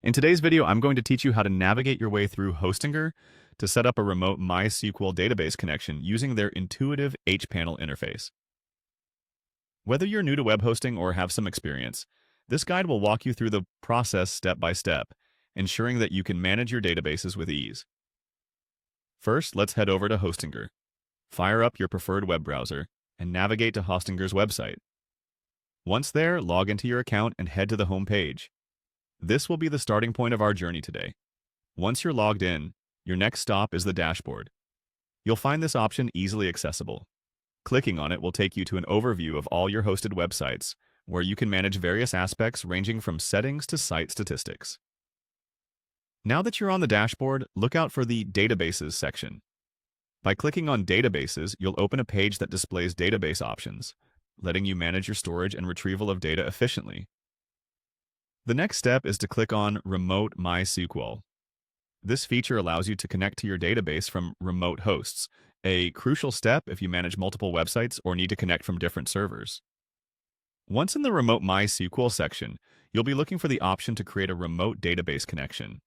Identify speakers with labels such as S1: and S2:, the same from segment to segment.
S1: In today's video, I'm going to teach you how to navigate your way through Hostinger to set up a remote MySQL database connection using their intuitive hPanel interface. Whether you're new to web hosting or have some experience, this guide will walk you through the process step by step, ensuring that you can manage your databases with ease. First, let's head over to Hostinger. Fire up your preferred web browser and navigate to Hostinger's website. Once there, log into your account and head to the home page. This will be the starting point of our journey today. Once you're logged in, your next stop is the dashboard. You'll find this option easily accessible. Clicking on it will take you to an overview of all your hosted websites, where you can manage various aspects ranging from settings to site statistics. Now that you're on the dashboard, look out for the Databases section. By clicking on Databases, you'll open a page that displays database options, letting you manage your storage and retrieval of data efficiently. The next step is to click on Remote MySQL. This feature allows you to connect to your database from remote hosts, a crucial step if you manage multiple websites or need to connect from different servers. Once in the Remote MySQL section, you'll be looking for the option to create a remote database connection.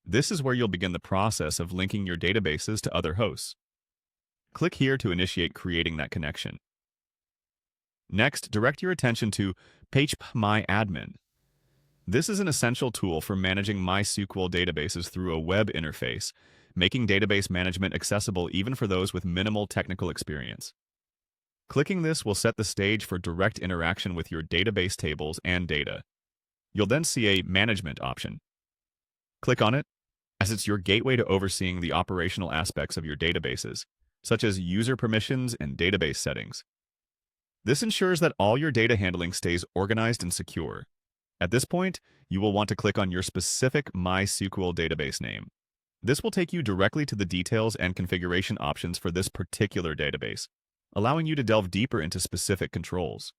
S1: This is where you'll begin the process of linking your databases to other hosts. Click here to initiate creating that connection. Next, direct your attention to phpMyAdmin. This is an essential tool for managing MySQL databases through a web interface, making database management accessible even for those with minimal technical experience. Clicking this will set the stage for direct interaction with your database tables and data. You'll then see a Management option. Click on it, as it's your gateway to overseeing the operational aspects of your databases, such as user permissions and database settings. This ensures that all your data handling stays organized and secure. At this point, you will want to click on your specific MySQL database name. This will take you directly to the details and configuration options for this particular database, allowing you to delve deeper into specific controls.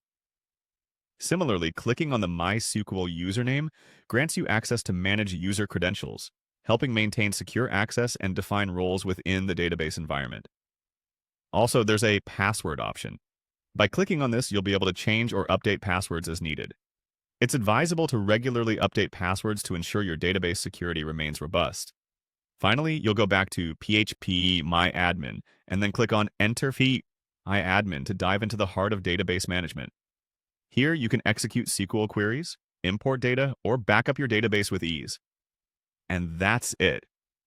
S1: Similarly, clicking on the MySQL username grants you access to manage user credentials, helping maintain secure access and define roles within the database environment. Also, there's a password option. By clicking on this, you'll be able to change or update passwords as needed. It's advisable to regularly update passwords to ensure your database security remains robust. Finally, you'll go back to phpMyAdmin and then click on Enter phpMyAdmin to dive into the heart of database management. Here, you can execute SQL queries, import data, or back up your database with ease. And that's it.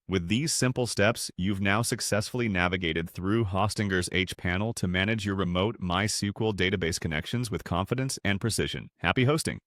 S1: With these simple steps, you've now successfully navigated through Hostinger's hPanel to manage your remote MySQL database connections with confidence and precision. Happy hosting!